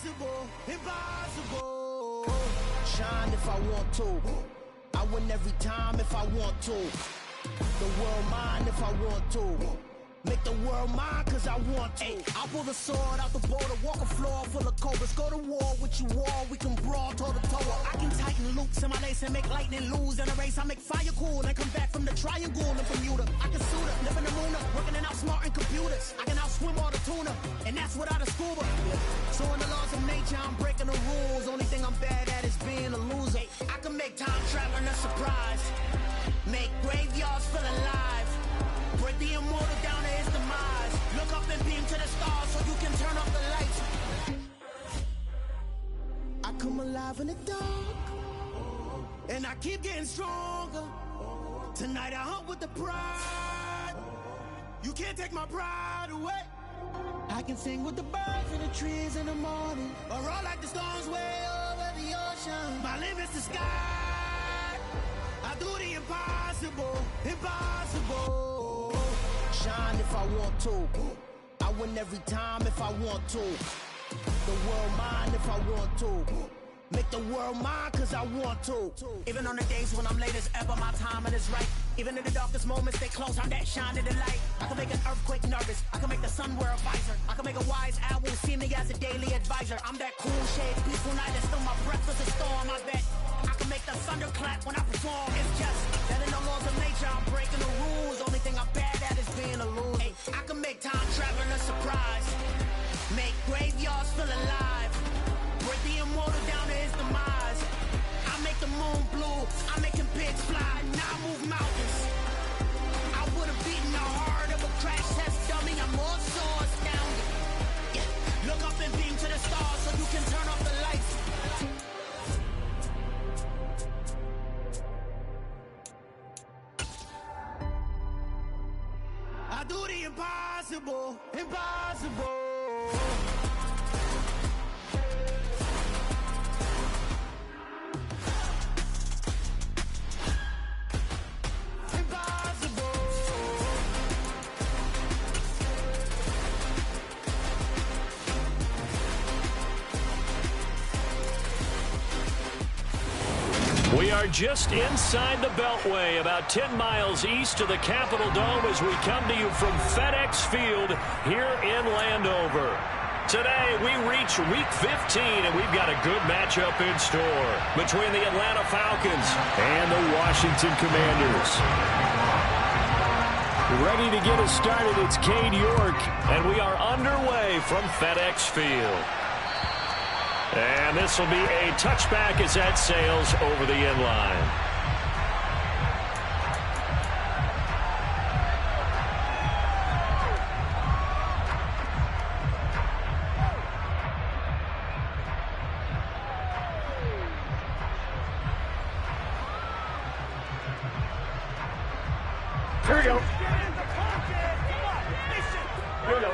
Impossible, impossible. Shine if I want to. I win every time if I want to. The world mine if I want to. Make the world mine cause I want to. Ay, I'll pull the sword out the border, walk a floor full of cobras. Go to war with you all, we can brawl toe to toe. I can tighten loops in my lace and make lightning lose in a race. I make fire cool and come back from the triangle in Bermuda. I can suit up, live in the moon up, working and outsmarting computers. I can outswim all the tuna, and that's without a scuba. So in the laws of nature, I'm breaking the rules. Only thing I'm bad at is being a loser. Ay, I can make time traveling a surprise. Make graveyards feel alive. Break the immortal down to his demise. Look up and beam to the stars so you can turn off the lights. I come alive in the dark, and I keep getting stronger. Tonight I hunt with the pride. You can't take my pride away. I can sing with the birds and the trees in the morning, or roll like the storms way over the ocean. My limit's the sky. I do the impossible, impossible. Shine if I want to. I win every time if I want to. The world mine if I want to. Make the world mine cause I want to. Even on the days when I'm late as ever, my timing is right. Even in the darkest moments, they close on that shine of the light. I can make an earthquake nervous. I can make the sun wear a visor. I can make a wise owl see me as a daily advisor. I'm that cool shade, peaceful night that's still my breath is a storm, I bet. I can make the thunder clap when I perform. It's just that in the laws of nature, I'm breaking the rules. Only thing I'm bad at is being a loser. Ay, I can make time traveling a surprise. Make graveyards feel alive. Break the immortal down to his demise. I make the moon blue. I'm making pigs fly. Now I move mountains. I would have beaten the heart of a crash test dummy. I'm more so astounded. Yeah. Look up and beam to the stars so you can turn off the lights. I do the impossible, impossible. We are just inside the Beltway, about 10 miles east of the Capitol Dome as we come to you from FedEx Field here in Landover. Today, we reach Week 15, and we've got a good matchup in store between the Atlanta Falcons and the Washington Commanders. Ready to get us started, it's Cade York, and we are underway from FedEx Field. And this will be a touchback as that sails over the end line. Here we go. Here we go.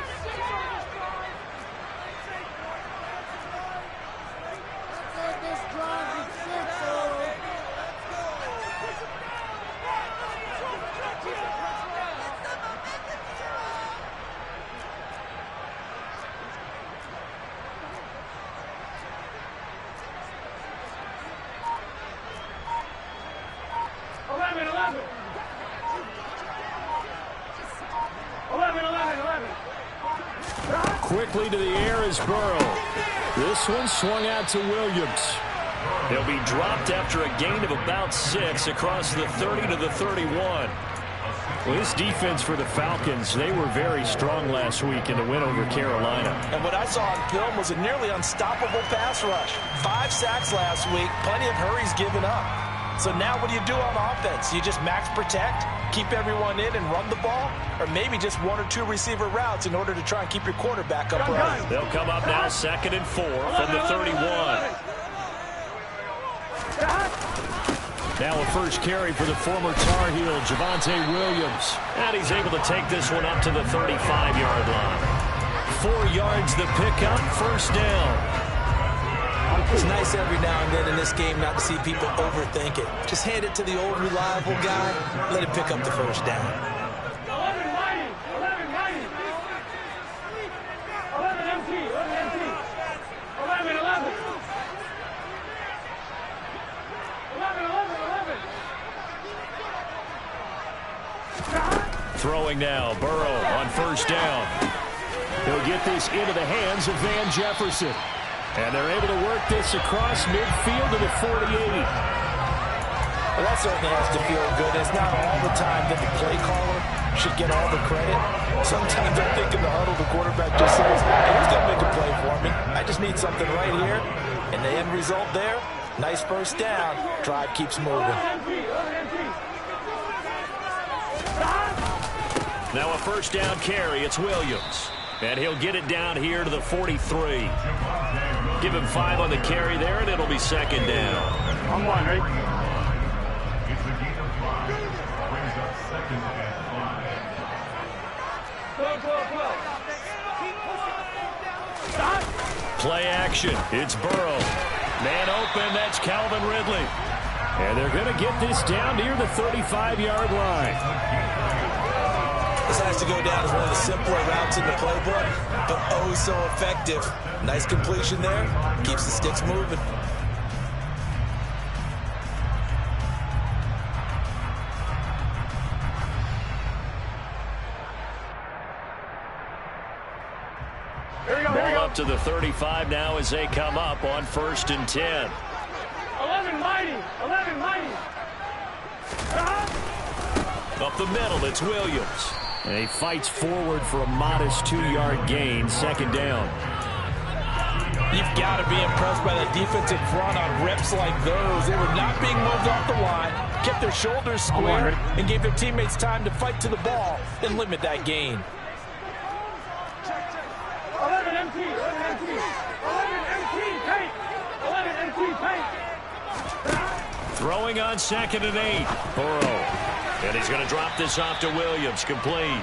Quickly to the air is Burrow. This one swung out to Williams. He'll be dropped after a gain of about 6 across the 30 to the 31. Well, this defense for the Falcons, they were very strong last week in the win over Carolina. And what I saw on film was a nearly unstoppable pass rush. 5 sacks last week, plenty of hurries given up. So now what do you do on offense? You just max protect, keep everyone in and run the ball, or maybe just 1 or 2 receiver routes in order to try and keep your quarterback upright. They'll come up now 2nd and 4 from the 31. Now a first carry for the former Tar Heel, Javonte Williams. And he's able to take this one up to the 35-yard line. 4 yards the pickup, first down. It's nice every now and then in this game not to see people overthink it. Just hand it to the old reliable guy, let him pick up the first down. throwing now. Burrow on first down. He'll get this into the hands of Van Jefferson. And they're able to work this across midfield to the 48. Well, that certainly has to feel good. It's not all the time that the play caller should get all the credit. Sometimes I think in the huddle, the quarterback just says, hey, who's going to make a play for me? I just need something right here. And the end result there, nice first down. Drive keeps moving. Now a first down carry. It's Williams. And he'll get it down here to the 43. Give him 5 on the carry there, and it'll be second down. I'm one, right? Play action. It's Burrow. Man open. That's Calvin Ridley. And they're going to get this down near the 35-yard line. This has to go down as one of the simpler routes in the playbook, but oh so effective. Nice completion there. Keeps the sticks moving. Ball up to the 35 now as they come up on 1st and 10. 11 mighty. 11 mighty. Up the middle, it's Williams. And he fights forward for a modest 2-yard gain, second down. You've got to be impressed by the defensive front on reps like those. They were not being moved off the line, kept their shoulders square, and gave their teammates time to fight to the ball and limit that gain. 11 MT. 11 MT. 11 MT. Paint. 11 MT. Paint. Throwing on 2nd and 8. Burrow. And he's going to drop this off to Williams. Complete.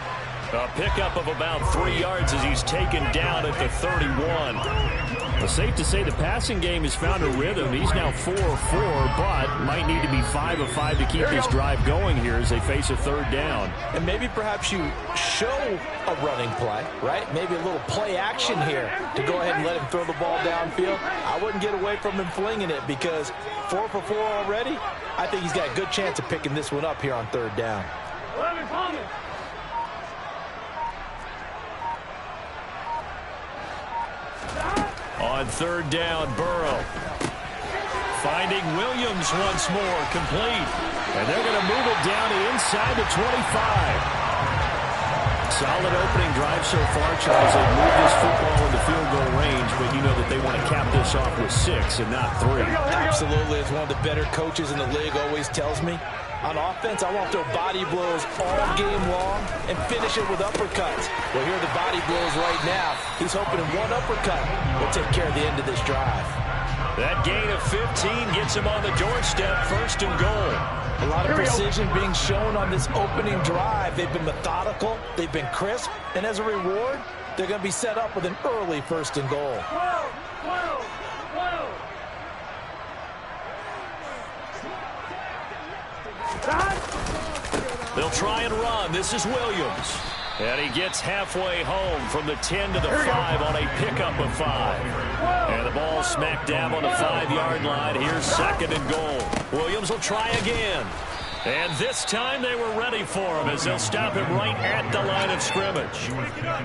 A pickup of about 3 yards as he's taken down at the 31. Well, safe to say the passing game has found a rhythm. He's now 4 of 4, but might need to be 5 of 5 to keep this drive going here as they face a 3rd down. And maybe perhaps you show a running play, right? Maybe a little play action here to go ahead and let him throw the ball downfield. I wouldn't get away from him flinging it because 4 for 4 already. I think he's got a good chance of picking this one up here on 3rd down. 11 Thomas. On 3rd down, Burrow. Finding Williams once more, complete. And they're going to move it down to inside the 25. Solid opening drive so far, Charles. They move this football into field goal range, but you know that they want to cap this off with 6 and not 3. Absolutely. As one of the better coaches in the league always tells me, on offense, I want to throw body blows all game long and finish it with uppercuts. Well, here are the body blows right now. He's hoping one uppercut will take care of the end of this drive. That gain of 15 gets him on the doorstep, 1st and goal. A lot of precision being shown on this opening drive. They've been methodical, they've been crisp, and as a reward, they're going to be set up with an early 1st and goal. 12. They'll try and run. This is Williams. And he gets halfway home from the 10 to the 5 on a pickup of 5. And the ball smack dab on the 5-yard line. Here's 2nd and goal. Williams will try again. And this time they were ready for him as they'll stop him right at the line of scrimmage.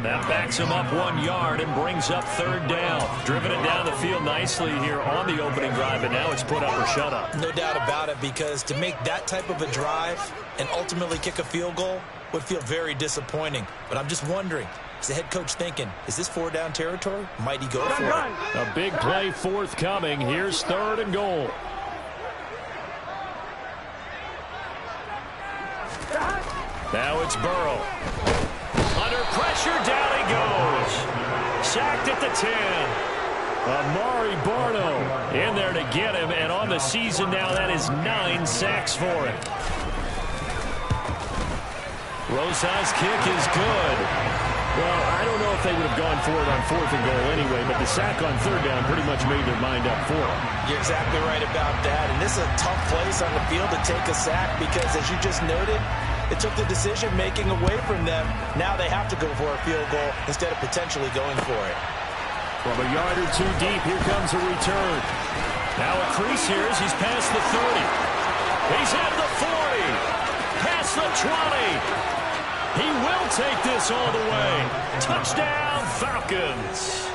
That backs him up 1 yard and brings up 3rd down. Driven it down the field nicely here on the opening drive, and now it's put up or shut up. No doubt about it, because to make that type of a drive and ultimately kick a field goal would feel very disappointing. But I'm just wondering, is the head coach thinking, is this 4-down territory? Might he go for it? A big play forthcoming. Here's 3rd and goal. Now it's Burrow. Under pressure, down he goes. Sacked at the 10. Amari Barno in there to get him, and on the season now, that is 9 sacks for him. Rosas' kick is good. Well, I don't know if they would have gone for it on 4th and goal anyway, but the sack on 3rd down pretty much made their mind up for it. You're exactly right about that, and this is a tough place on the field to take a sack because, as you just noted, it took the decision-making away from them. Now they have to go for a field goal instead of potentially going for it. From a yard or 2 deep, here comes a return. Now a crease here as he's past the 30. He's at the 40. Past the 20. He will take this all the way. Touchdown, Falcons.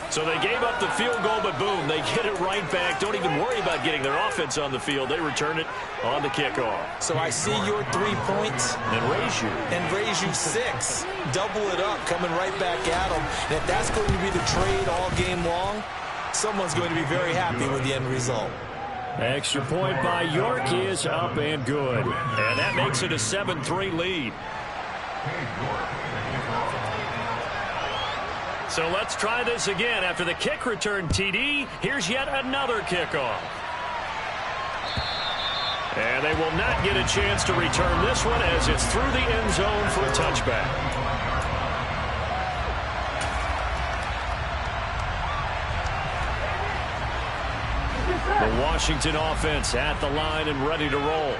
So they gave up the field goal, but boom, they get it right back. Don't even worry about getting their offense on the field. They return it on the kickoff. So I see your 3 points. And raise you 6. Double it up, coming right back at them. And if that's going to be the trade all game long, someone's going to be very happy with the end result. Extra point by York is up and good. And that makes it a 7-3 lead. So let's try this again. After the kick return TD, here's yet another kickoff. And they will not get a chance to return this one as it's through the end zone for a touchback. The Washington offense at the line and ready to roll.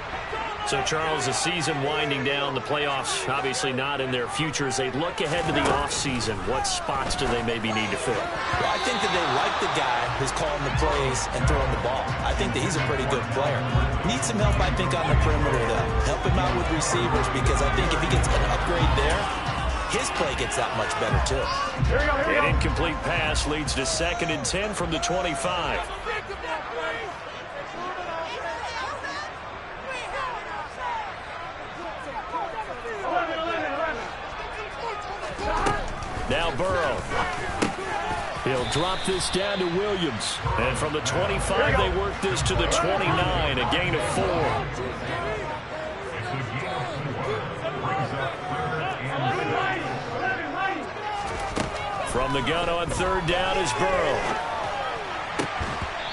So, Charles, the season winding down, the playoffs obviously not in their future. As they look ahead to the offseason, what spots do they maybe need to fill? Well, I think that they like the guy who's calling the plays and throwing the ball. I think that he's a pretty good player. Needs some help, I think, on the perimeter, though. Help him out with receivers, because I think if he gets an upgrade there, his play gets that much better, too. An incomplete pass leads to 2nd and 10 from the 25. Now Burrow. He'll drop this down to Williams. And from the 25, they work this to the 29, a gain of 4. From the gun on 3rd down is Burrow.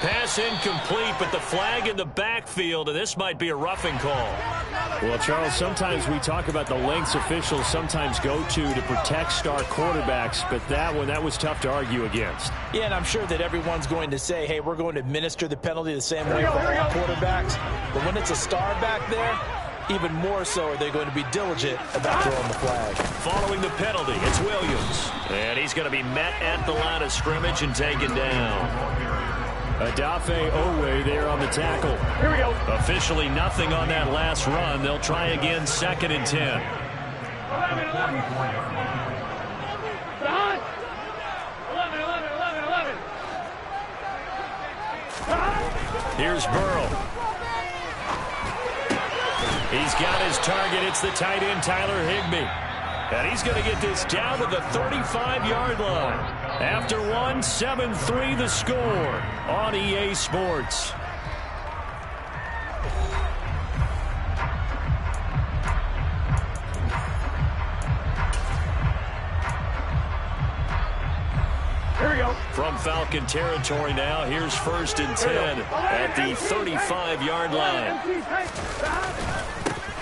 Pass incomplete, but the flag in the backfield, and this might be a roughing call. Well, Charles, sometimes we talk about the lengths officials sometimes go to protect star quarterbacks, but that was tough to argue against. Yeah, and I'm sure that everyone's going to say, hey, we're going to administer the penalty the same way for all quarterbacks. But when it's a star back there, even more so are they going to be diligent about throwing the flag. Following the penalty, it's Williams. And he's going to be met at the line of scrimmage and taken down. Odafe Owe there on the tackle. Here we go. Officially nothing on that last run. They'll try again, 2nd and 10. 11. Don. 11. Here's Burrow. He's got his target. It's the tight end, Tyler Higbee. And he's going to get this down to the 35-yard line. After 7-3 the score on EA Sports. Here we go. From Falcon territory now, here's 1st and 10 at the 35-yard line.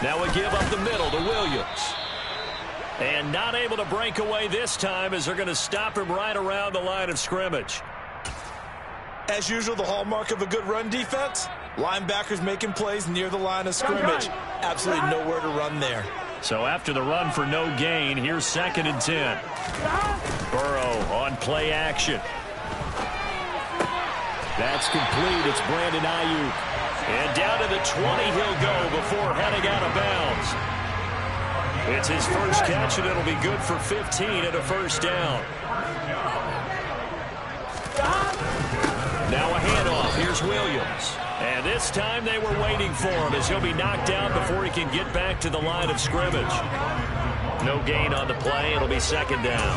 Now we give up the middle to Williams. And not able to break away this time as they're going to stop him right around the line of scrimmage. As usual, the hallmark of a good run defense, linebackers making plays near the line of scrimmage. Absolutely nowhere to run there. So after the run for no gain, here's 2nd and 10. Burrow on play action. That's complete. It's Brandon Ayuk. And down to the 20 he'll go before heading out of bounds. It's his first catch, and it'll be good for 15 and a 1st down. Now a handoff. Here's Williams. And this time they were waiting for him as he'll be knocked out before he can get back to the line of scrimmage. No gain on the play. It'll be 2nd down.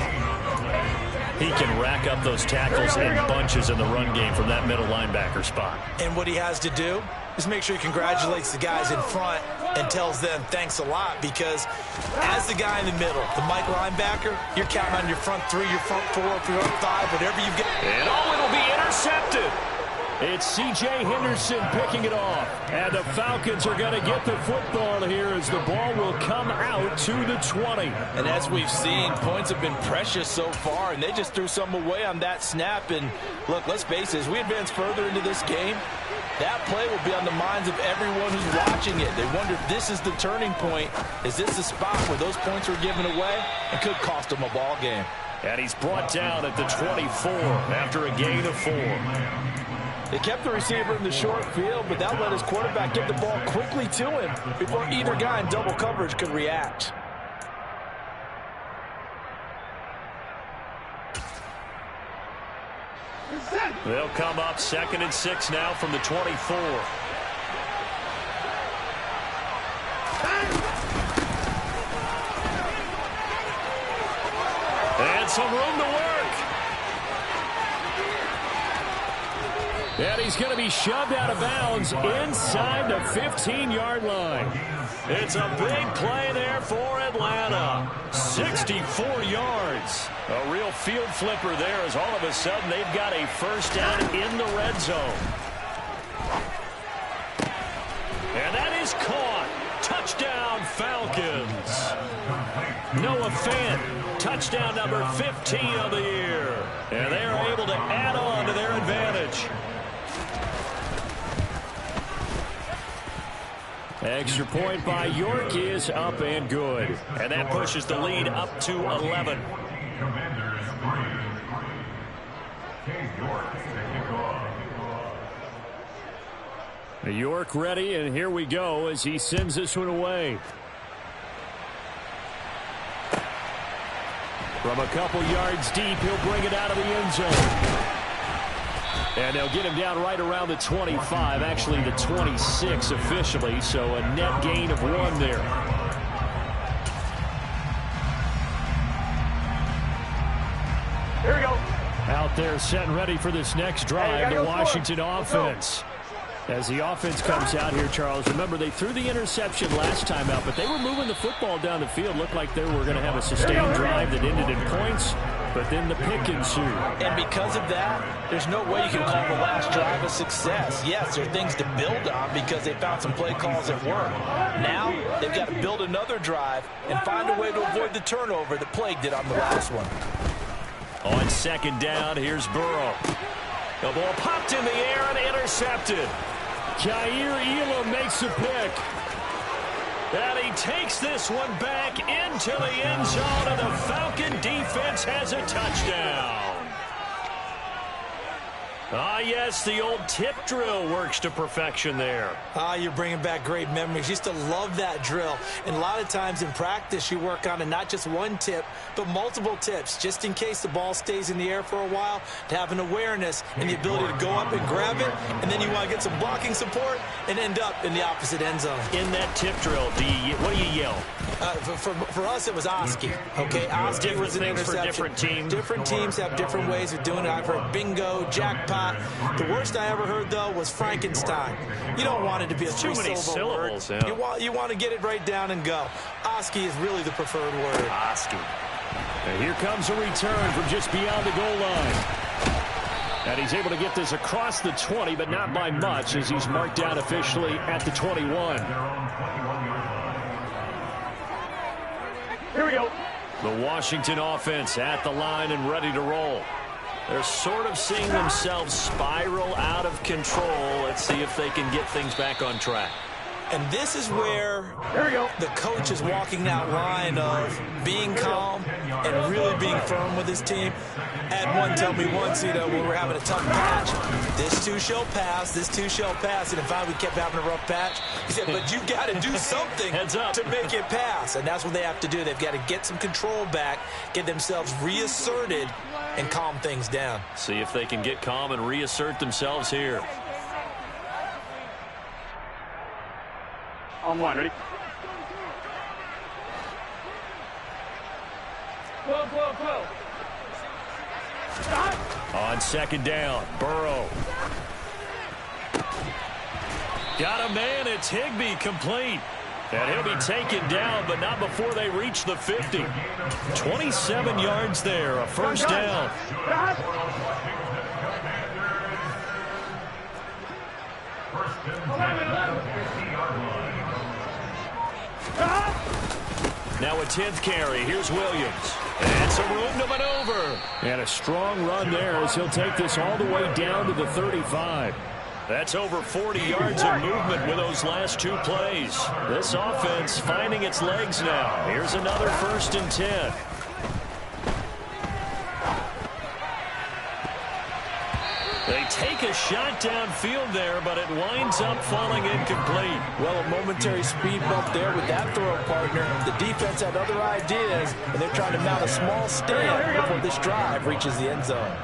He can rack up those tackles in bunches in the run game from that middle linebacker spot. And what he has to do is make sure he congratulates the guys in front and tells them thanks a lot, because as the guy in the middle, the Mike linebacker, you're counting on your front 3, your front 4, your front 5, whatever you get. And it'll be intercepted. It's C.J. Henderson picking it off. And the Falcons are going to get the football here as the ball will come out to the 20. And as we've seen, points have been precious so far, and they just threw some away on that snap. And look, let's face it, as we advance further into this game, that play will be on the minds of everyone who's watching it. They wonder if this is the turning point. Is this the spot where those points were given away and could cost them a ball game? And he's brought down at the 24 after a gain of 4. They kept the receiver in the short field, but that let his quarterback get the ball quickly to him before either guy in double coverage could react. They'll come up 2nd and 6 now from the 24. And some room to work. And he's going to be shoved out of bounds inside the 15-yard line. It's a big play there for Atlanta. 64 yards. A real field flipper there as all of a sudden they've got a first down in the red zone. And that is caught. Touchdown, Falcons. Noah Fant, touchdown number 15 of the year. And they are able to add on to their advantage. Extra point by York is up and good. And that pushes the lead up to 11. York ready, and here we go as he sends this one away. From a couple yards deep, he'll bring it out of the end zone. And they'll get him down right around the 25, actually the 26 officially, so a net gain of 1 there. Here we go. Out there set and ready for this next drive, the Washington offense. As the offense comes out here, Charles, remember they threw the interception last time out, but they were moving the football down the field. Looked like they were going to have a sustained drive that ended in points, but then the pick ensued. And because of that, there's no way you can call the last drive a success. Yes, there are things to build on because they found some play calls that work. Now they've got to build another drive and find a way to avoid the turnover that plagued it on the last one. On 2nd down, here's Burrow. The ball popped in the air and intercepted. Kaiir Elam makes a pick. And he takes this one back into the end zone, and the Falcon defense has a touchdown. Ah, yes, the old tip drill works to perfection there. You're bringing back great memories. Used to love that drill. And a lot of times in practice, you work on it, not just one tip, but multiple tips, just in case the ball stays in the air for a while, to have an awareness and the ability to go up and grab it, and then you want to get some blocking support and end up in the opposite end zone. In that tip drill, what do you yell? For us, it was Oski. Okay, Oski was an interception. For different teams. Different teams have different ways of doing it. I've heard bingo, jackpot. The worst I ever heard, though, was Frankenstein. You don't want it to be a three-syllable word. Yeah. You want to get it right down and go. Oski is really the preferred word. Oski. And here comes a return from just beyond the goal line. And he's able to get this across the 20, but not by much, as he's marked down officially at the 21. Here we go. The Washington offense at the line and ready to roll. They're sort of seeing themselves spiral out of control. Let's see if they can get things back on track. And this is where the coach is walking that line of being calm and really being firm with his team. Had one tell me once, when we were having a tough patch, this too shall pass, this too shall pass. And in fact, we kept having a rough patch. He said, but you got to do something to make it pass. And that's what they have to do. They've got to get some control back, get themselves reasserted, and calm things down. See if they can get calm and reassert themselves here. On one, ready? Go. On 2nd down, Burrow. Got a man, it's Higbee, complete. And he'll be taken down, but not before they reach the 50. 27 yards there, a first down. Now a 10th carry. Here's Williams. And some room to maneuver. And a strong run there as he'll take this all the way down to the 35. That's over 40 yards of movement with those last 2 plays. This offense finding its legs now. Here's another 1st and 10. take a shot downfield there, but it winds up falling incomplete. Well, a momentary speed bump there with that throw, partner. The defense had other ideas, and they're trying to mount a small stand before this drive reaches the end zone.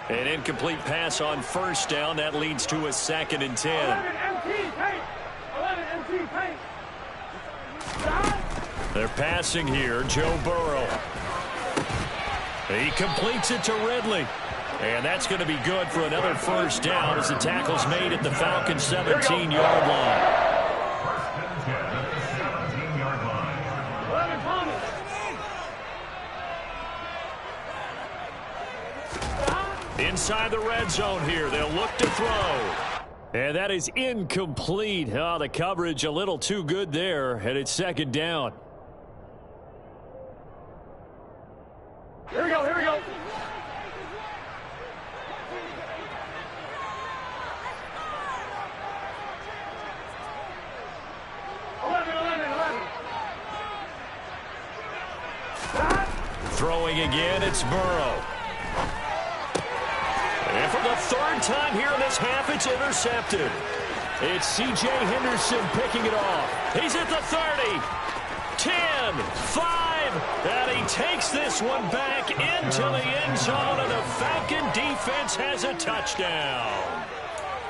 An incomplete pass on first down. That leads to a 2nd and 10. They're passing here. Joe Burrow. He completes it to Ridley. And that's going to be good for another first down as the tackle's made at the Falcons' 17-yard line. Inside the red zone here. They'll look to throw. And that is incomplete. Oh, the coverage a little too good there, and it's 2nd down. Here we go, here we go. Throwing again, it's Burrow. And for the 3rd time here in this half, it's intercepted. It's C.J. Henderson picking it off. He's at the 30, 10, 5, and he takes this one back into the end zone, and the Falcon defense has a touchdown.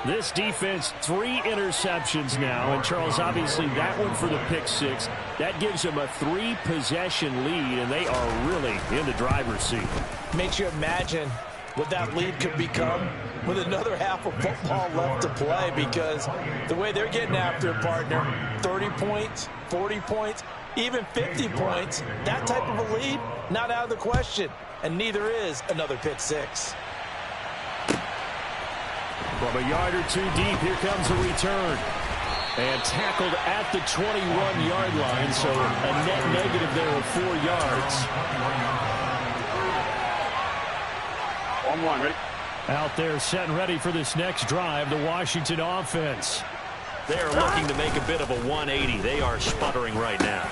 This defense, 3 interceptions now, and Charles, obviously that one for the pick 6. That gives them a 3-possession lead, and they are really in the driver's seat. Makes you imagine what that lead could become with another half of football left to play, because the way they're getting after it, partner, 30 points, 40 points, even 50 points, that type of a lead, not out of the question, and neither is another pick 6. From a yard or two deep, here comes a return. And tackled at the 21-yard line, so a net negative there of 4 yards. 1-1, ready? Out there set and ready for this next drive, the Washington offense. They're looking to make a bit of a 180. They are sputtering right now.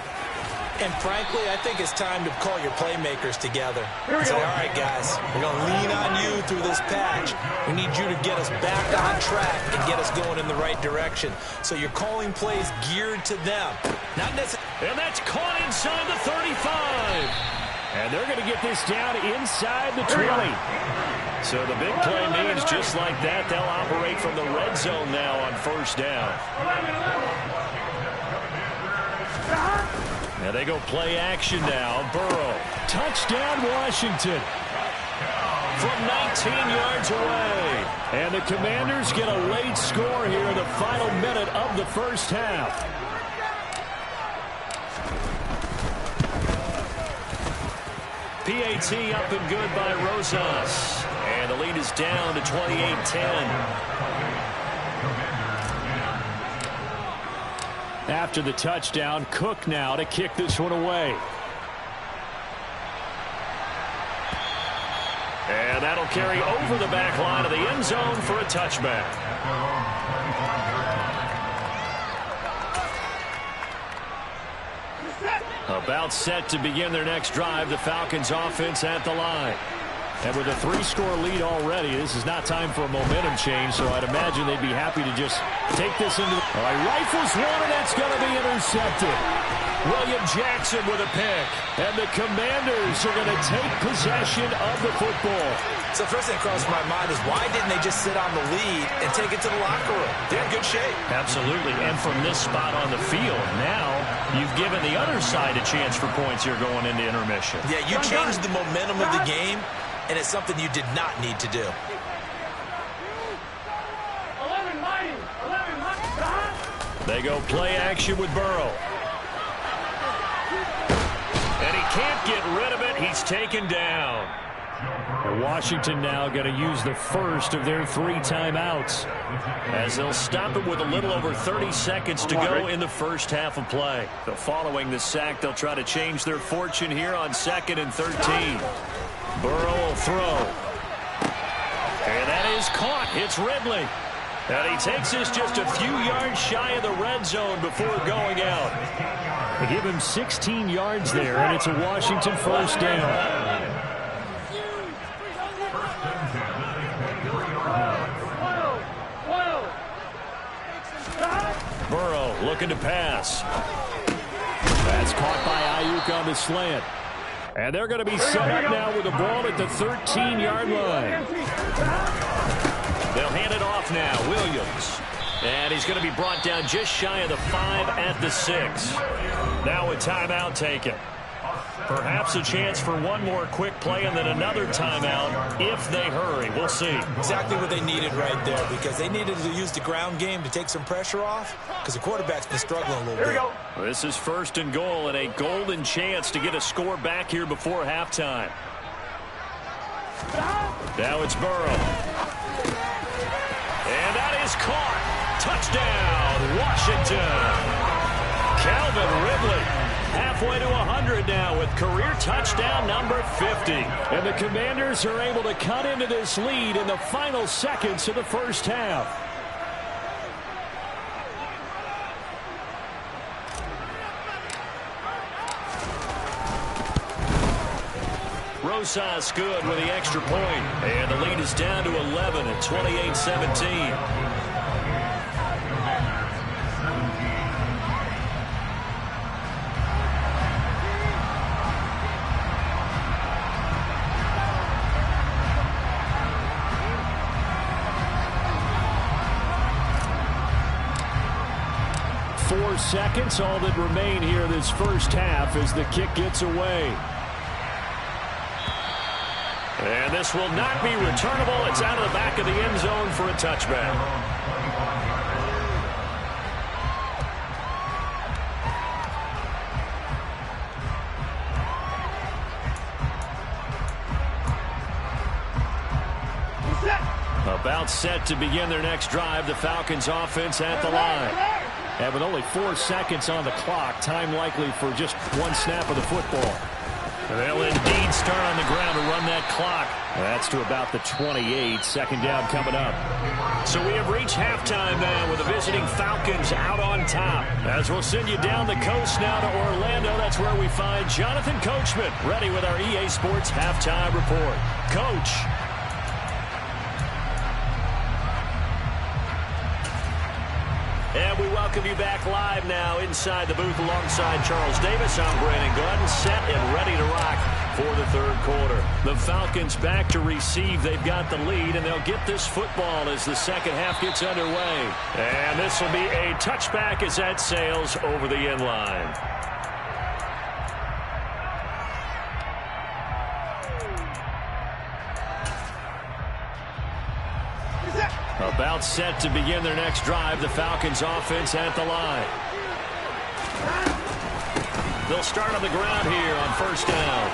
And frankly, I think it's time to call your playmakers together. Here we Say, go. all right, guys, we're going to lean on you through this patch. We need you to get us back on track and get us going in the right direction. So you're calling plays geared to them. Not necessarily. And that's caught inside the 35. And they're going to get this down inside the 20. So the big play means just like that, they'll operate from the red zone now on first down. And they go play action now. Burrow. Touchdown, Washington. From 19 yards away. And the Commanders get a late score here in the final minute of the first half. PAT up and good by Rosas. And the lead is down to 28-10. After the touchdown, Cook now to kick this one away. And that'll carry over the back line of the end zone for a touchback. About set to begin their next drive, the Falcons offense at the line. And with a 3-score lead already, this is not time for a momentum change, so I'd imagine they'd be happy to just take this into the... All right, rifles one, and that's going to be intercepted. William Jackson with a pick. And the Commanders are going to take possession of the football. So the first thing that crosses my mind is, why didn't they just sit on the lead and take it to the locker room? They're in good shape. Absolutely, and from this spot on the field, now you've given the other side a chance for points here going into intermission. Yeah, you changed the momentum of the game, and it's something you did not need to do. 11 mighty. They go play action with Burrow. And he can't get rid of it. He's taken down. Washington now going to use the first of their 3 timeouts, as they'll stop it with a little over 30 seconds to go in the first half of play. So following the sack, they'll try to change their fortune here on 2nd and 13. Burrow will throw. And that is caught. It's Ridley. And he takes this just a few yards shy of the red zone before going out. They give him 16 yards there, and it's a Washington first down. looking to pass. That's caught by Ayuk on the slant. And they're going to be set up now with the ball at the 13-yard line. They'll hand it off now. Williams. And he's going to be brought down just shy of the 5 at the 6. Now a timeout taken. Perhaps a chance for one more quick play and then another timeout if they hurry. We'll see. Exactly what they needed right there, because they needed to use the ground game to take some pressure off, because the quarterback's been struggling a little bit. This is 1st and goal and a golden chance to get a score back here before halftime. Now it's Burrow. And that is caught. Touchdown, Washington. Calvin Ridley. Halfway to 100 now with career touchdown number 50. And the Commanders are able to cut into this lead in the final seconds of the first half. Rosas good with the extra point. And the lead is down to 11 at 28-17. 4 seconds, all that remain here this first half as the kick gets away. And this will not be returnable. It's out of the back of the end zone for a touchback. About set to begin their next drive, the Falcons offense at the line. And with only 4 seconds on the clock, time likely for just one snap of the football. They'll indeed start on the ground to run that clock. That's to about the 28. Second down coming up. So we have reached halftime now with the visiting Falcons out on top. As we'll send you down the coast now to Orlando, that's where we find Jonathan Coachman ready with our EA Sports halftime report. Coach. And we welcome you back live now inside the booth alongside Charles Davis. I'm Brandon Glenn, set and ready to rock for the third quarter. The Falcons back to receive. They've got the lead, and they'll get this football as the second half gets underway. And this will be a touchback as that sails over the end line. About set to begin their next drive, the Falcons offense at the line. They'll start on the ground here on first down.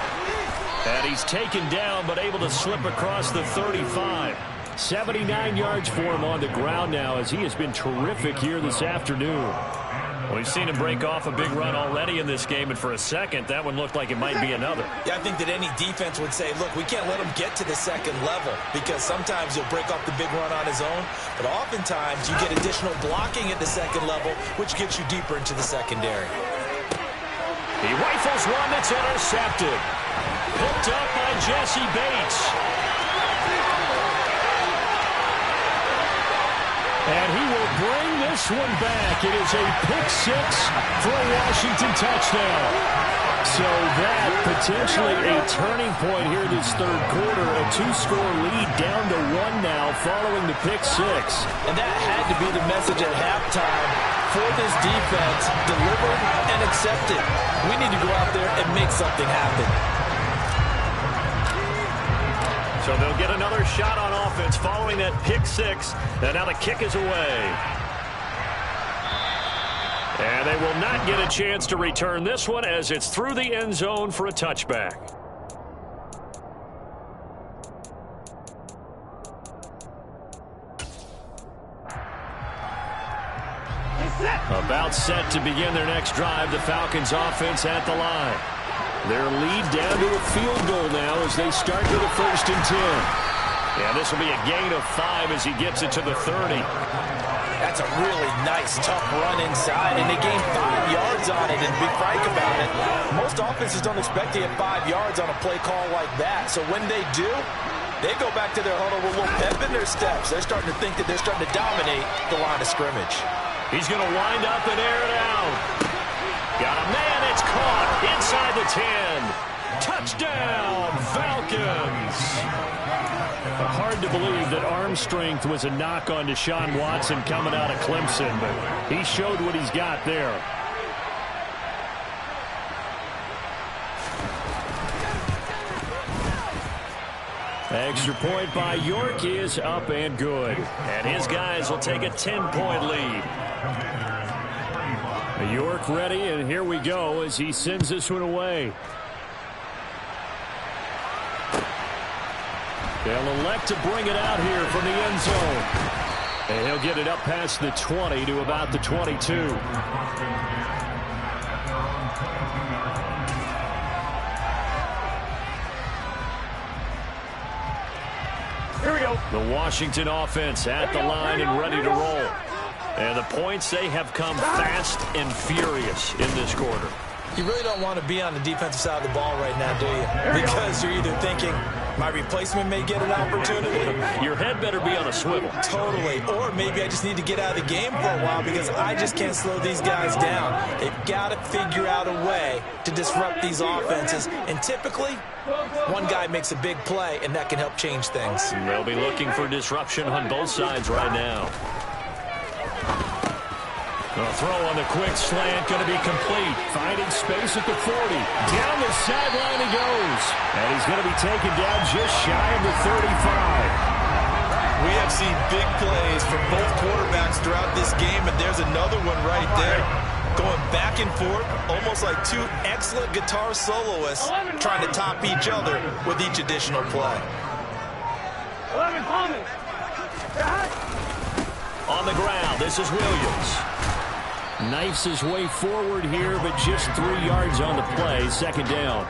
And he's taken down but able to slip across the 35. 79 yards for him on the ground now as he has been terrific here this afternoon. We've seen him break off a big run already in this game, and for a second, that one looked like it might be another. Yeah, I think that any defense would say, look, we can't let him get to the second level, because sometimes he'll break off the big run on his own, but oftentimes you get additional blocking at the second level, which gets you deeper into the secondary. He rifles one that's intercepted. Picked up by Jesse Bates. And he will bring this one back. It is a pick six for a Washington touchdown. So that potentially a turning point here this third quarter. A 2-score lead down to 1 now following the pick six. And that had to be the message at halftime for this defense. Deliver and accept it. We need to go out there and make something happen. So they'll get another shot on offense following that pick six. And now the kick is away. And they will not get a chance to return this one as it's through the end zone for a touchback. About set to begin their next drive, the Falcons offense at the line. Their lead down to a field goal now as they start with a 1st and 10. And this will be a gain of 5 as he gets it to the 30. That's a really nice, tough run inside, and they gain 5 yards on it. And to be frank about it, most offenses don't expect to get 5 yards on a play call like that. So when they do, they go back to their huddle with a little pep in their steps. They're starting to think that they're starting to dominate the line of scrimmage. He's going to wind up and air it out. Got a man. It's caught inside the 10. Touchdown, Falcons. Hard to believe that arm strength was a knock on Deshaun Watson coming out of Clemson, but he showed what he's got there. Extra point by York is up and good. And his guys will take a 10-point lead. York ready, and here we go as he sends this one away. They'll elect to bring it out here from the end zone. And he'll get it up past the 20 to about the 22. Here we go. The Washington offense at the line and ready to roll. And the points, they have come fast and furious in this quarter. You really don't want to be on the defensive side of the ball right now, do you? Because you're either thinking, my replacement may get an opportunity. Your head better be on a swivel. Totally. Or maybe I just need to get out of the game for a while because I just can't slow these guys down. They've got to figure out a way to disrupt these offenses. And typically, one guy makes a big play, and that can help change things. They'll be looking for disruption on both sides right now. The throw on the quick slant going to be complete. Finding space at the 40. Down the sideline he goes. And he's going to be taken down just shy of the 35. We have seen big plays from both quarterbacks throughout this game, and there's another one right there. Going back and forth, almost like two excellent guitar soloists trying to top each other with each additional play. 11 coming. On the ground, this is Williams. Knifes his way forward here, but just 3 yards on the play. Second down.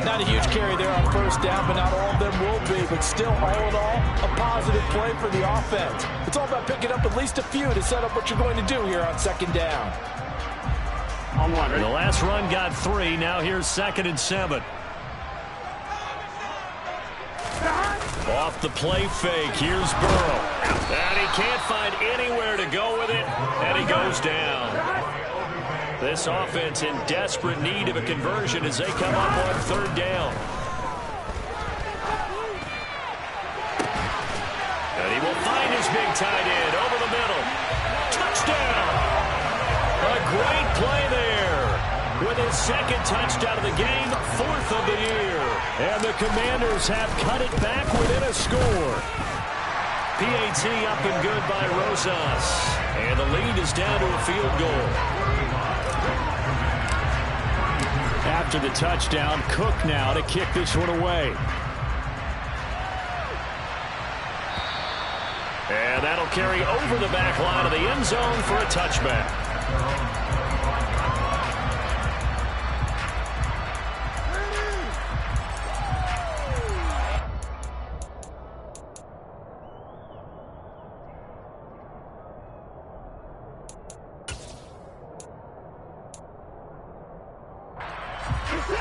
Not a huge carry there on first down, but not all of them will be. But still, all in all, a positive play for the offense. It's all about picking up at least a few to set up what you're going to do here on second down. On one. The last run got 3. Now here's 2nd and 7. Off the play fake. Here's Burrow. And he can't find anywhere to go with it. And he goes down. This offense in desperate need of a conversion as they come up on 3rd down. And he will find his big tight end over the middle. Touchdown! A great play there. With his 2nd touchdown of the game, 4th of the year. And the Commanders have cut it back within a score. PAT up and good by Rosas. And the lead is down to a field goal. After the touchdown, Cook now to kick this one away. And that'll carry over the back line of the end zone for a touchback.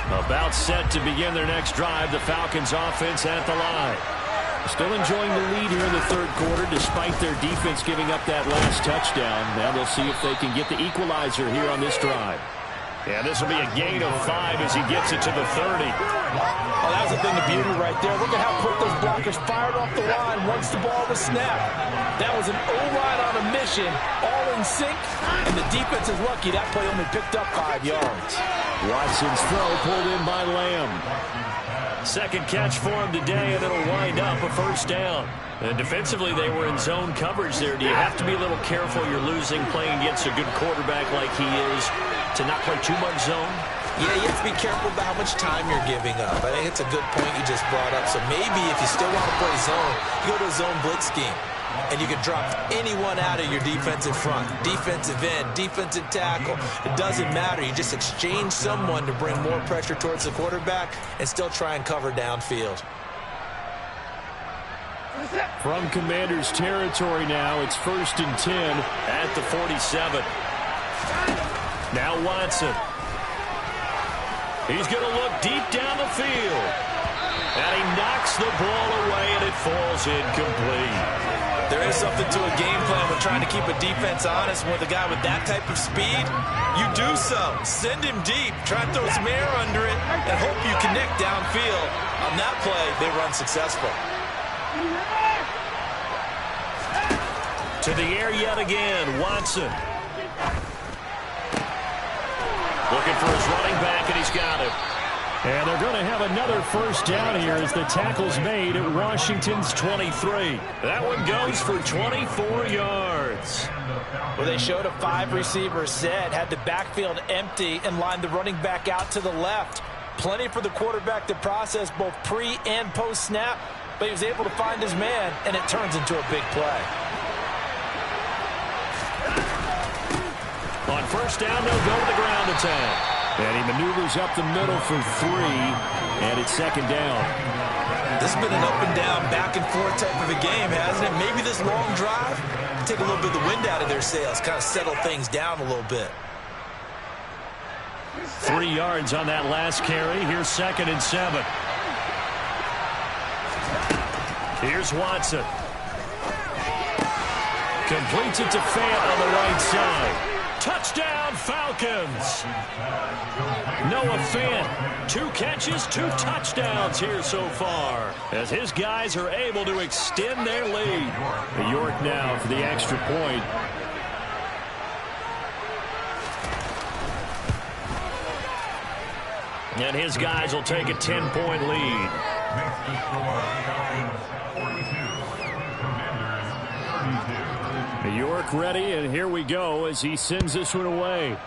About set to begin their next drive. The Falcons offense at the line. Still enjoying the lead here in the 3rd quarter despite their defense giving up that last touchdown. Now they'll see if they can get the equalizer here on this drive. Yeah, this will be a gain of 5 as he gets it to the 30. Oh, that was a thing of beauty right there. Look at how quick those blockers fired off the line once the ball was snapped. That was an O-line on a mission, all in sync, and the defense is lucky that play only picked up 5 yards. Watson's throw pulled in by Lamb. 2nd catch for him today, and it'll wind up a 1st down. And defensively, they were in zone coverage there. Do you have to be a little careful? You're losing playing against a good quarterback like he is to not play too much zone? Yeah, you have to be careful about how much time you're giving up. I think it's a good point you just brought up. So maybe if you still want to play zone, you go to a zone blitz scheme. And you can drop anyone out of your defensive front. Defensive end, defensive tackle. It doesn't matter. You just exchange someone to bring more pressure towards the quarterback and still try and cover downfield. From Commanders territory now, it's 1st and 10 at the 47. Now Watson. He's going to look deep down the field. And he knocks knocks the ball away, and it falls incomplete. There is something to a game plan with trying to keep a defense honest. With a guy with that type of speed, you do so. Send him deep, try to throw some air under it, and hope you connect downfield. On that play, they run successful. To the air yet again, Watson. Looking for his running back, and he's got it. And they're going to have another first down here as the tackle's made at Washington's 23. That one goes for 24 yards. Well, they showed a 5-receiver set, had the backfield empty, and lined the running back out to the left. Plenty for the quarterback to process both pre- and post-snap, but he was able to find his man, and it turns into a big play. On first down, they'll go to the ground attack. And he maneuvers up the middle for 3, and it's second down. This has been an up-and-down, back-and-forth type of a game, hasn't it? Maybe this long drive, take a little bit of the wind out of their sails, kind of settle things down a little bit. 3 yards on that last carry. Here's 2nd and 7. Here's Watson. Completes it to Fant on the right side. Touchdown, Falcons. Noah Fant, 2 catches, 2 touchdowns here so far, as his guys are able to extend their lead. York now for the extra point. And his guys will take a 10-point lead. York ready, and here we go as he sends this one away.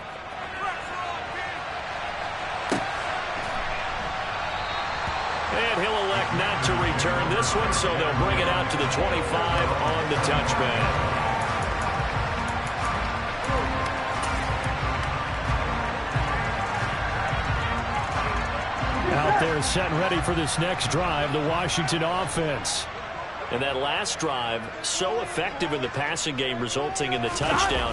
And he'll elect not to return this one, so they'll bring it out to the 25 on the touchback. Out there set and ready for this next drive, the Washington offense. And that last drive, so effective in the passing game, resulting in the touchdown.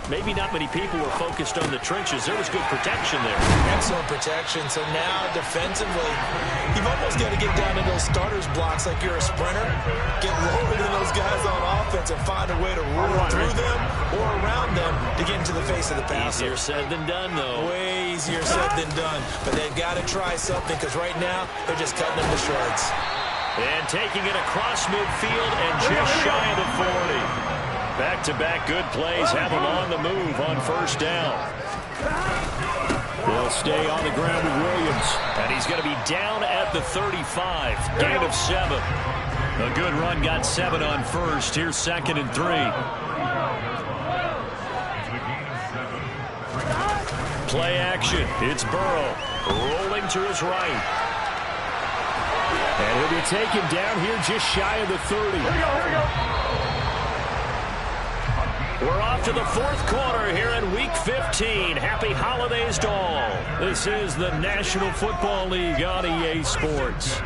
Maybe not many people were focused on the trenches. There was good protection there. Excellent protection. So now, defensively, you've almost got to get down to those starters blocks like you're a sprinter. Get lower than those guys on offense and find a way to roll through them or around them to get into the face of the passer. Easier said than done, though. Way easier said than done. But they've got to try something, because right now, they're just cutting them to shreds. And taking it across midfield and just shy of the 40. Back-to-back good plays have them on the move on first down. They'll stay on the ground with Williams. And he's going to be down at the 35. Gain of 7. A good run got 7 on first. Here's 2nd and 3. Play action. It's Burrow rolling to his right. And he'll be taken down here just shy of the 30. Here we go. We're off to the 4th quarter here in Week 15. Happy holidays to all. This is the National Football League on EA Sports.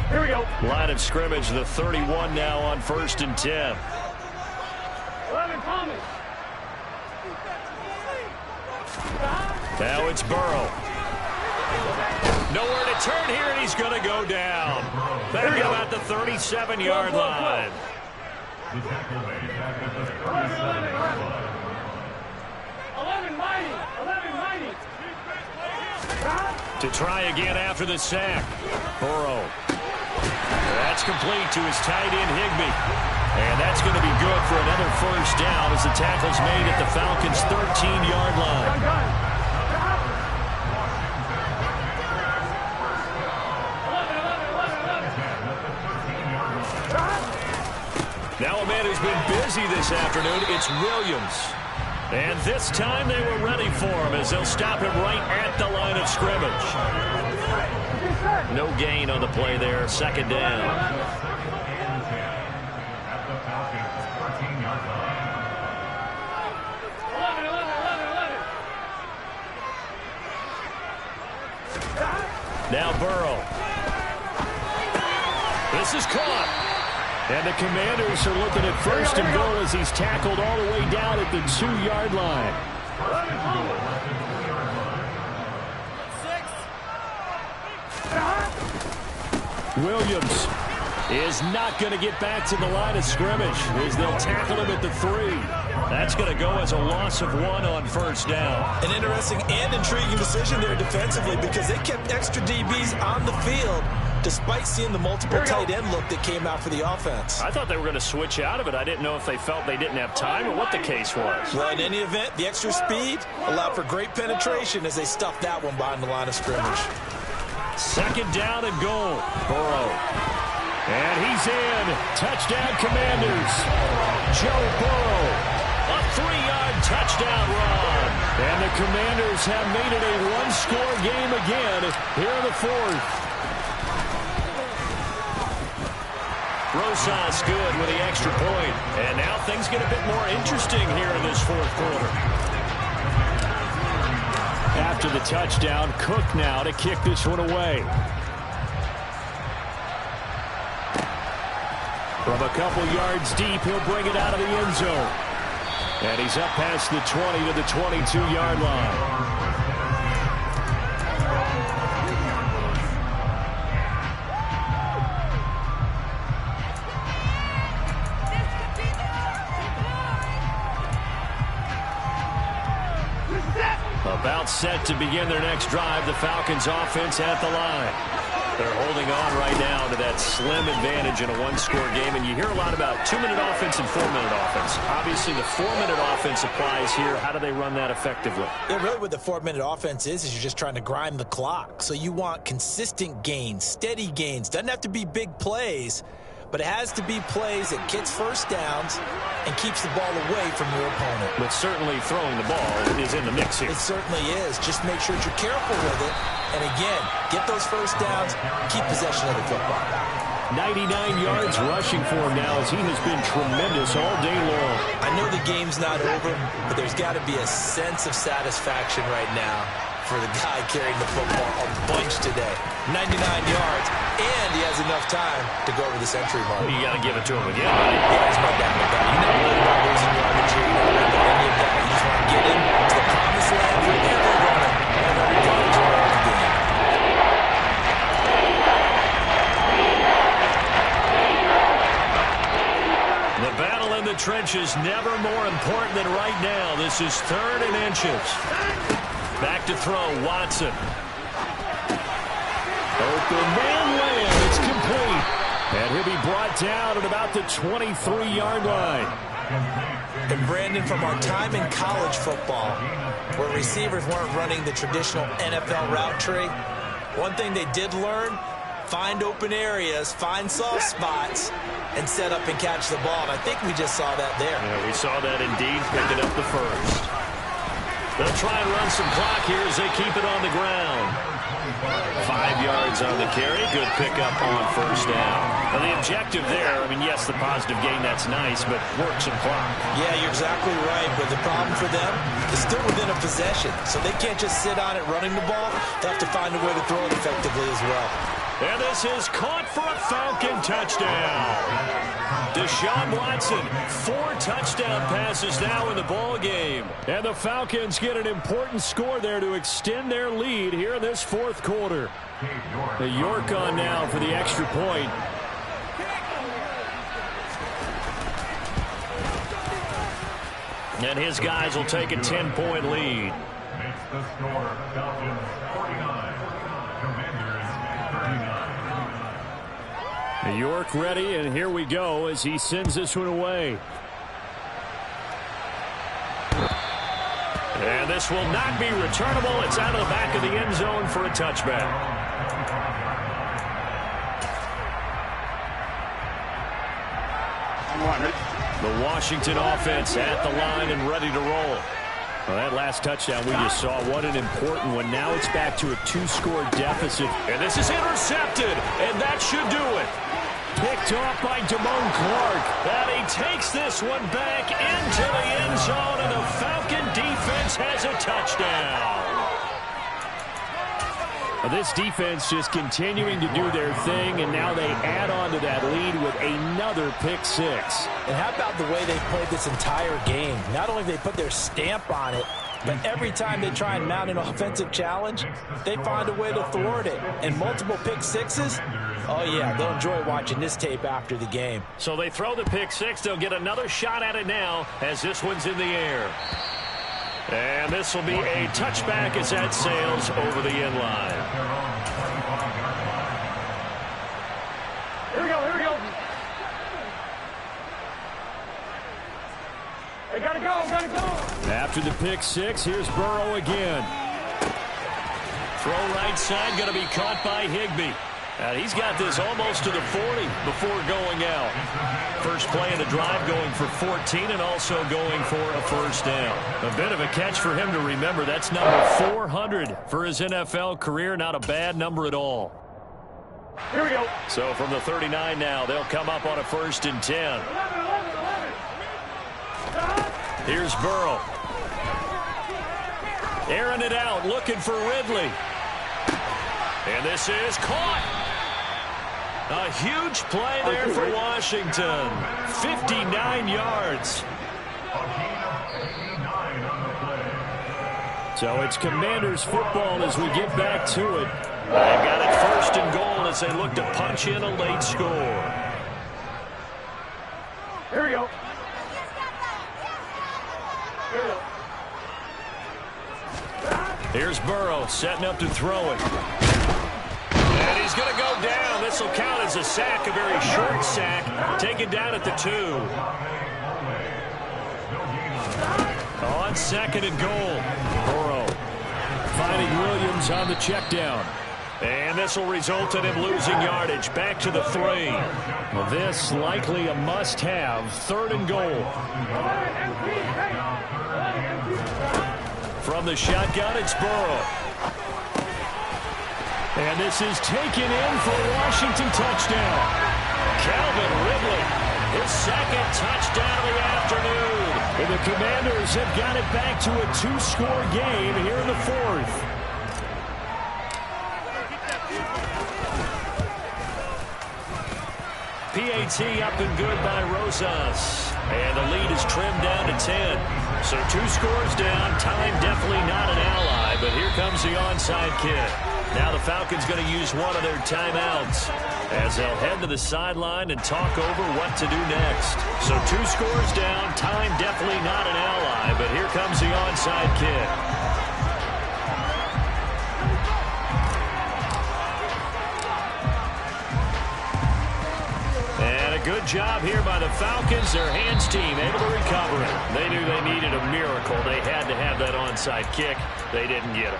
Here we go. Line of scrimmage, the 31 now on 1st and 10. 11 Thomas. Now it's Burrow. Nowhere to turn here, and he's going to go down. Back about the 37-yard line. 11 mighty. To try again after the sack. Burrow. That's complete to his tight end, Higbee. And that's going to be good for another first down as the tackle's made at the Falcons' 13-yard line. Now a man who's been busy this afternoon, it's Williams. And this time they were ready for him as they'll stop him right at the line of scrimmage. No gain on the play there, 2nd down. Now Burrow. This is caught. And the Commanders are looking at 1st and goal as he's tackled all the way down at the 2-yard line. Williams is not going to get back to the line of scrimmage as they'll tackle him at the 3. That's going to go as a loss of 1 on first down. An interesting and intriguing decision there defensively because they kept extra DBs on the field despite seeing the multiple tight end look that came out for the offense. I thought they were going to switch out of it. I didn't know if they felt they didn't have time or what the case was. Well, in any event, the extra speed allowed for great penetration as they stuffed that one behind the line of scrimmage. Second down and goal. Burrow. And he's in. Touchdown, Commanders. Joe Burrow. A 3-yard touchdown run. And the Commanders have made it a one-score game again here in the 4th. Rosas good with the extra point. And now things get a bit more interesting here in this 4th quarter. After the touchdown, Cook now to kick this one away. From a couple yards deep, he'll bring it out of the end zone. And he's up past the 20 to the 22-yard line. About set to begin their next drive, the Falcons offense at the line. They're holding on right now to that slim advantage in a one-score game, and you hear a lot about 2-minute offense and 4-minute offense. Obviously, the 4-minute offense applies here. How do they run that effectively? Yeah, really what the 4-minute offense is you're just trying to grind the clock. So you want consistent gains, steady gains. Doesn't have to be big plays, but it has to be plays that gets first downs and keeps the ball away from your opponent. But certainly throwing the ball is in the mix here. It certainly is. Just make sure that you're careful with it. And again, get those first downs, keep possession of the football. 99 yards rushing for him now as he has been tremendous all day long. I know the game's not over, but there's got to be a sense of satisfaction right now for the guy carrying the football a bunch today. 99 yards, and he has enough time to go over the century mark. You got to give it to him again. Yeah, there's no doubt about that. You're not worried about losing yardage here. You're not worried about any of that. You just want to get into the promised land for every runner and every college runner in the game. The battle in the trenches never more important than right now. This is 3rd and inches. Back to throw, Watson. Open man land, it's complete. And he'll be brought down at about the 23-yard line. And Brandon, from our time in college football, where receivers weren't running the traditional NFL route tree, one thing they did learn, find open areas, find soft spots, and set up and catch the ball. And I think we just saw that there. Yeah, we saw that indeed, picking up the first. They'll try and run some clock here as they keep it on the ground. 5 yards on the carry. Good pickup on first down. Now the objective there, I mean, yes, the positive gain, that's nice, but work some clock. Yeah, you're exactly right. But the problem for them is still within a possession. So they can't just sit on it running the ball. They have to find a way to throw it effectively as well. And this is caught for a Falcon touchdown. Deshaun Watson, 4 touchdown passes now in the ball game. And the Falcons get an important score there to extend their lead here in this 4th quarter. The York on now for the extra point. And his guys will take a 10-point lead. Makes the score Falcons 49, Commanders 39. York ready, and here we go as he sends this one away. And this will not be returnable. It's out of the back of the end zone for a touchback. The Washington offense at the line and ready to roll. Well, that last touchdown we just saw, what an important one. Now it's back to a 2-score deficit. And this is intercepted, and that should do it. Picked off by Damone Clark. And he takes this one back into the end zone, and the Falcon defense has a touchdown. This defense just continuing to do their thing, and now they add on to that lead with another pick 6. And how about the way they played this entire game? Not only have they put their stamp on it, But every time they try and mount an offensive challenge, they find a way to thwart it. And multiple pick sixes, oh yeah, they'll enjoy watching this tape after the game. So they throw the pick six. They'll get another shot at it now as this one's in the air. And this will be a touchback as that sails over the end line. Here we go, here we go. They gotta go, gotta go. After the pick six, here's Burrow again. Throw right side, going to be caught by Higbee. He's got this almost to the 40 before going out. First play of the drive going for 14 and also going for a first down. A bit of a catch for him to remember. That's number 400 for his NFL career. Not a bad number at all. Here we go. So from the 39 now, they'll come up on a 1st and 10. 11. Here's Burrow. Airing it out, looking for Ridley. And this is caught. A huge play there for Washington. 59 yards. So it's Commanders football as we get back to it. They've got it 1st and goal as they look to punch in a late score. Here we go. Here we go. Here's Burrow setting up to throw it. And he's going to go down. This will count as a sack, a very short sack. Taken down at the 2. On 2nd and goal. Burrow finding Williams on the check down. And this will result in him losing yardage. Back to the 3. Well, this likely a must-have. 3rd and goal. From the shotgun, it's Burrow. And this is taken in for a Washington touchdown. Calvin Ridley, his 2nd touchdown of the afternoon. And the Commanders have got it back to a 2-score game here in the 4th. PAT up and good by Rosas. And the lead is trimmed down to 10. So 2 scores down. Time definitely not an ally, but here comes the onside kick. Now the Falcons going to use one of their timeouts as they'll head to the sideline and talk over what to do next. So 2 scores down. Time definitely not an ally, but here comes the onside kick. Good job here by the Falcons. Their hands team able to recover it. They knew they needed a miracle. They had to have that onside kick. They didn't get it.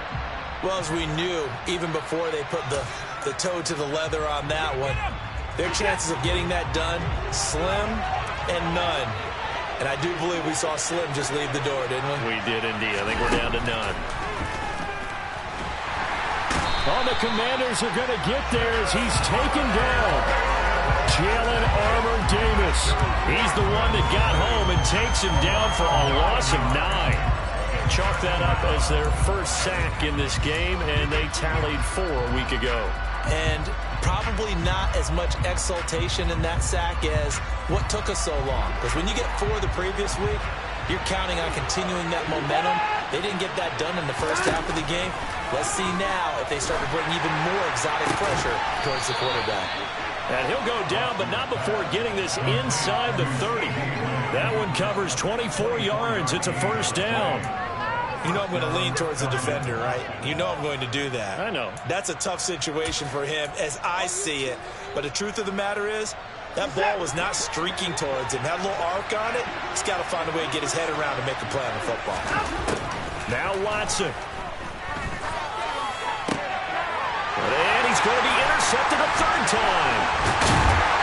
Well, as we knew, even before they put the toe to the leather on that one, their chances of getting that done, slim and none. And I do believe we saw Slim just leave the door, didn't we? We did indeed. I think we're down to none. Oh, the Commanders are going to get there as he's taken down. Jalen Armour-Davis. He's the one that got home and takes him down for a loss of 9. Chalk that up as their first sack in this game, and they tallied 4 a week ago. And probably not as much exultation in that sack as what took us so long. Because when you get 4 the previous week, you're counting on continuing that momentum. They didn't get that done in the first half of the game. Let's see now if they start to bring even more exotic pressure towards the quarterback. And he'll go down, but not before getting this inside the 30. That one covers 24 yards. It's a first down. You know I'm going to lean towards the defender, right? You know I'm going to do that. I know. That's a tough situation for him as I see it. But the truth of the matter is, that ball was not streaking towards him. That little arc on it, he's got to find a way to get his head around and make a play on the football. Now Watson. And he's going to be intercepted a 3rd time.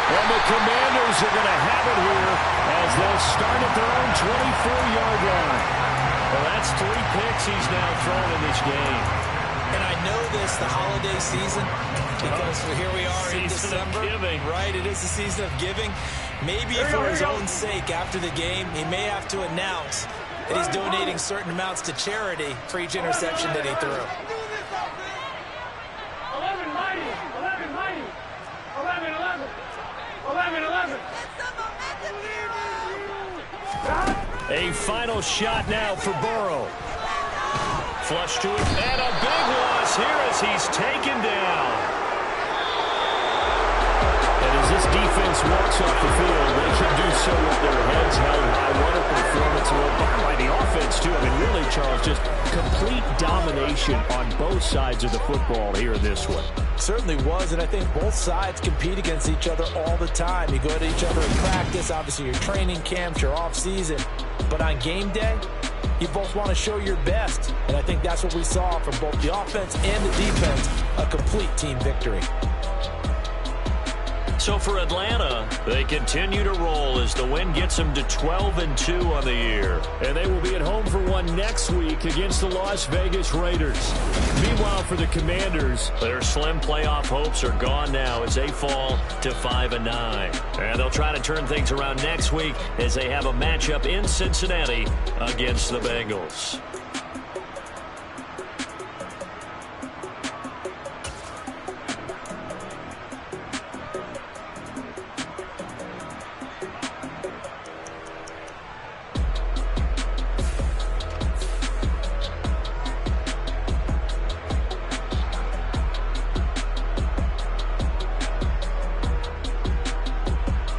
And the Commanders are going to have it here as they'll start at their own 24-yard line. Well, that's 3 picks he's now thrown in this game. And I know this, the holiday season, because here we are in December. Giving. Right, it is the season of giving. Maybe for his own sake, after the game, he may have to announce that he's donating certain amounts to charity for each interception that he threw. 11. A final shot now for Burrow. flush to it, and a big loss here as he's taken down. And as this defense walks off the field, they can do so with their heads held high. What a performance by the offense, too. I mean, really, Charles, just complete domination on both sides of the football here in this one. Certainly was, and I think both sides compete against each other all the time. You go to each other in practice, obviously your training camps, your off-season, but on game day, you both want to show your best, and I think that's what we saw from both the offense and the defense, a complete team victory. So for Atlanta, they continue to roll as the win gets them to 12-2 on the year. And they will be at home for one next week against the Las Vegas Raiders. Meanwhile, for the Commanders, their slim playoff hopes are gone now as they fall to 5-9. And they'll try to turn things around next week as they have a matchup in Cincinnati against the Bengals.